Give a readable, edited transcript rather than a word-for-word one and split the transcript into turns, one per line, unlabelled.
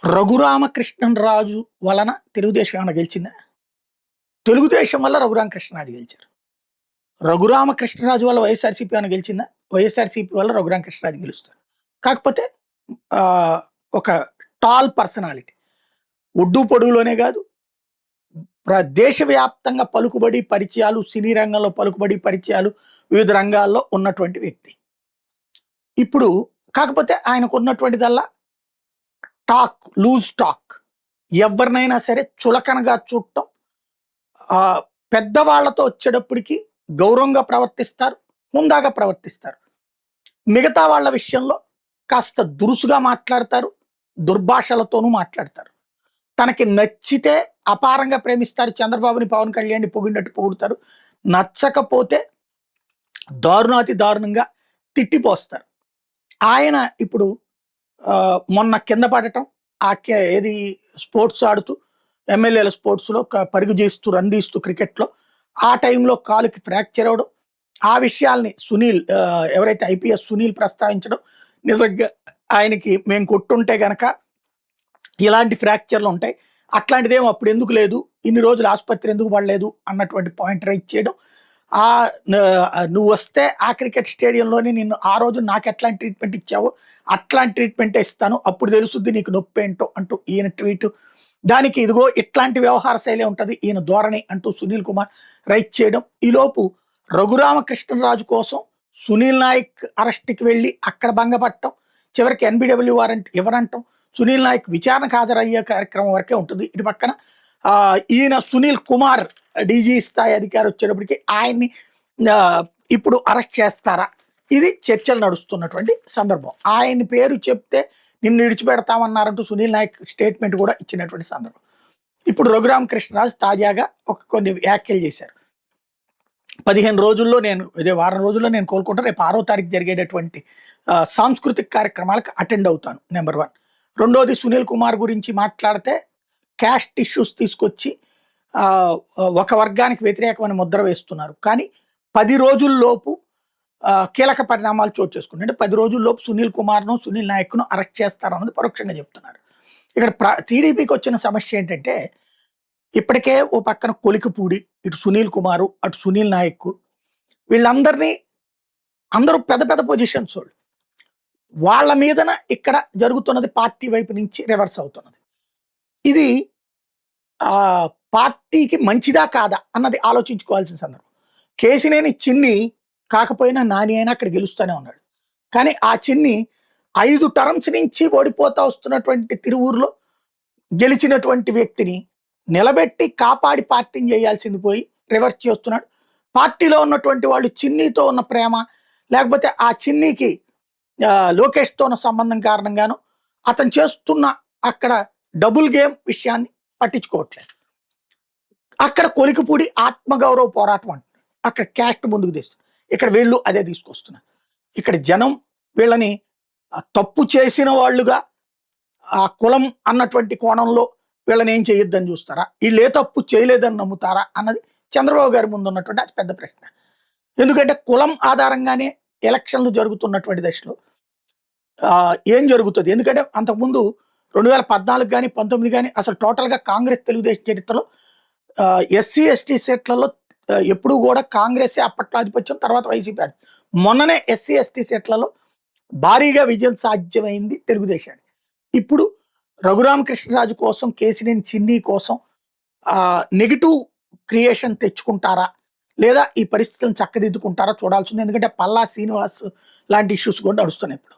రఘురామకృష్ణరాజు వలన తెలుగుదేశం ఏమైనా గెలిచిందా? తెలుగుదేశం వల్ల రఘురామకృష్ణరాజు గెలిచారు. రఘురామకృష్ణరాజు వల్ల వైఎస్ఆర్‌సీపీ ఏమైనా గెలిచిందా? వైఎస్ఆర్‌సీపీ వల్ల రఘురామకృష్ణరాజు గెలుస్తారు. కాకపోతే ఒక టాల్ పర్సనాలిటీ. ఒడ్డు పొడుగులోనే గాదు, దేశవ్యాప్తంగా పలుకుబడి, పరిచయాలు, సినీ రంగంలో పలుకుబడి, పరిచయాలు, వివిధ రంగాల్లో ఉన్నటువంటి వ్యక్తి. ఇప్పుడు కాకపోతే ఆయనకున్నటువంటిదల్లా లూజ్ టాక్. ఎవరినైనా సరే చులకనగా చూడటం, పెద్దవాళ్లతో వచ్చేటప్పటికి గౌరవంగా ప్రవర్తిస్తారు, హుందాగా ప్రవర్తిస్తారు. మిగతా వాళ్ళ విషయంలో కాస్త దురుసుగా మాట్లాడతారు, దుర్భాషలతోనూ మాట్లాడతారు. తనకి నచ్చితే అపారంగా ప్రేమిస్తారు, చంద్రబాబుని, పవన్ కళ్యాణ్‌ని పొగిడినట్టు పొగుడుతారు. నచ్చకపోతే దారుణాతి దారుణంగా తిట్టిపోస్తారు. ఆయన ఇప్పుడు మొన్న కింద పడటం, ఏది స్పోర్ట్స్ ఆడుతూ ఎమ్మెల్యేల స్పోర్ట్స్‌లో పరుగు చేస్తూ రన్ తీస్తూ క్రికెట్‌లో ఆ టైంలో కాలుకి ఫ్రాక్చర్ అవ్వడం, ఆ విషయాల్ని సునీల్ ఎవరైతే ఐపీఎస్ సునీల్ ప్రస్తావించడం, నిజంగా ఆయనకి మేము కొట్టుంటే గనక ఇలాంటి ఫ్రాక్చర్లు ఉంటాయి, అట్లాంటిదేమో అప్పుడు ఎందుకు లేదు, ఇన్ని రోజులు ఆసుపత్రి ఎందుకు పడలేదు అన్నటువంటి పాయింట్ రైజ్ చేయడం. నువ్వు వస్తే ఆ క్రికెట్ స్టేడియంలోనే నిన్ను ఆ రోజు నాకు ఎట్లాంటి ట్రీట్మెంట్ ఇచ్చావో అట్లాంటి ట్రీట్మెంటే ఇస్తాను, అప్పుడు తెలుసుద్ది నీకు నొప్పి ఏంటో అంటూ ఈయన ట్వీట్. దానికి ఇదిగో ఇట్లాంటి వ్యవహార శైలి ఉంటుంది ఈయన ధోరణి అంటూ సునీల్ కుమార్ రైట్ చేయడం. ఈలోపు రఘురామకృష్ణరాజు కోసం సునీల్ నాయక్ అరెస్ట్కి వెళ్ళి అక్కడ భంగపడటం, చివరికి ఎన్బిడబ్ల్యూ వారెంట్ ఇవ్వరంటం, సునీల్ నాయక్ విచారణకు హాజరయ్యే కార్యక్రమం వరకే ఉంటుంది. ఇటు పక్కన ఈయన సునీల్ కుమార్ డీజీ స్థాయి అధికారి వచ్చేటప్పటికి ఆయన్ని ఇప్పుడు అరెస్ట్ చేస్తారా, ఇది చర్చలు నడుస్తున్నటువంటి సందర్భం. ఆయన పేరు చెప్తే నిన్ను విడిచిపెడతామన్నారంటూ సునీల్ నాయక్ స్టేట్మెంట్ కూడా ఇచ్చినటువంటి సందర్భం. ఇప్పుడు రఘురామకృష్ణరాజు తాజాగా కొన్ని వ్యాఖ్యలు చేశారు. 15 రోజుల్లో వారం రోజుల్లో నేను కోలుకుంటా, రేపు 6వ తారీఖు జరిగేటటువంటి సాంస్కృతిక కార్యక్రమాలకు అటెండ్ అవుతాను, నెంబర్ 1. రెండోది, సునీల్ కుమార్ గురించి మాట్లాడితే క్యాస్ట్ ఇష్యూస్ తీసుకొచ్చి ఒక వర్గానికి వ్యతిరేకమైన ముద్ర వేస్తున్నారు. కానీ 10 రోజుల్లోపు కీలక పరిణామాలు చోటు చేసుకుంటాయి. అంటే 10 రోజుల్లోపు సునీల్ కుమార్ను, సునీల్ నాయక్ను అరెస్ట్ చేస్తారన్నది పరోక్షంగా చెప్తున్నారు. ఇక్కడ టీడీపీకి వచ్చిన సమస్య ఏంటంటే, ఇప్పటికే ఓ పక్కన కొలికిపూడి, ఇటు సునీల్ కుమారు, అటు సునీల్ నాయక్, వీళ్ళందరినీ అందరూ పెద్ద పెద్ద పొజిషన్స్ వాళ్ళు. వాళ్ళ మీదన ఇక్కడ జరుగుతున్నది పార్టీ వైపు నుంచి రివర్స్ అవుతున్నది. ఇది పార్టీకి మంచిదా కాదా అన్నది ఆలోచించుకోవాల్సిన సందర్భం. కేసినేని చిన్ని కాకపోయినా నాని అయినా అక్కడ గెలుస్తూనే ఉన్నాడు. కానీ ఆ చిన్ని 5 టర్మ్స్ నుంచి ఓడిపోతా వస్తున్నటువంటి తిరువూరులో గెలిచినటువంటి వ్యక్తిని నిలబెట్టి కాపాడి పార్టీని చేయాల్సింది పోయి రివర్స్ చేస్తున్నాడు. పార్టీలో ఉన్నటువంటి వాళ్ళు చిన్నీతో ఉన్న ప్రేమ, లేకపోతే ఆ చిన్నీకి లోకేష్తో ఉన్న సంబంధం కారణంగాను అతను చేస్తున్న అక్కడ డబుల్ గేమ్ విషయాన్ని పట్టించుకోవట్లేదు. అక్కడ కొలికిపూడి ఆత్మగౌరవ పోరాటం అంటున్నారు, అక్కడ క్యాస్ట్ ముందుకు తెస్తారు. ఇక్కడ వీళ్ళు అదే తీసుకొస్తున్నారు. ఇక్కడ జనం వీళ్ళని తప్పు చేసిన వాళ్ళుగా, ఆ కులం అన్నటువంటి కోణంలో వీళ్ళని ఏం చేయొద్దని చూస్తారా, వీళ్ళు ఏ తప్పు చేయలేదని నమ్ముతారా అన్నది చంద్రబాబు గారి ముందు ఉన్నటువంటి అతి పెద్ద ప్రశ్న. ఎందుకంటే కులం ఆధారంగానే ఎలక్షన్లు జరుగుతున్నటువంటి దశలో ఏం జరుగుతుంది? ఎందుకంటే అంతకుముందు 2014 కానీ 19 కానీ అసలు టోటల్గా కాంగ్రెస్ తెలుగుదేశం చరిత్రలో ఎస్సీ ఎస్టీ సీట్లలో ఎప్పుడు కూడా కాంగ్రెసే అప్పట్లో ఆధిపత్యం, తర్వాత వైసీపీ. మొన్ననే ఎస్సీ ఎస్టీ సీట్లలో భారీగా విజయం సాధ్యమైంది తెలుగుదేశానికి. ఇప్పుడు రఘురామకృష్ణరాజు కోసం, కేసినేని చిన్ని కోసం నెగిటివ్ క్రియేషన్ తెచ్చుకుంటారా, లేదా ఈ పరిస్థితులను చక్కదిద్దుకుంటారా చూడాల్సింది. ఎందుకంటే పల్లా శ్రీనివాస్ లాంటి ఇష్యూస్ కూడా నడుస్తున్నాయి ఇప్పుడు.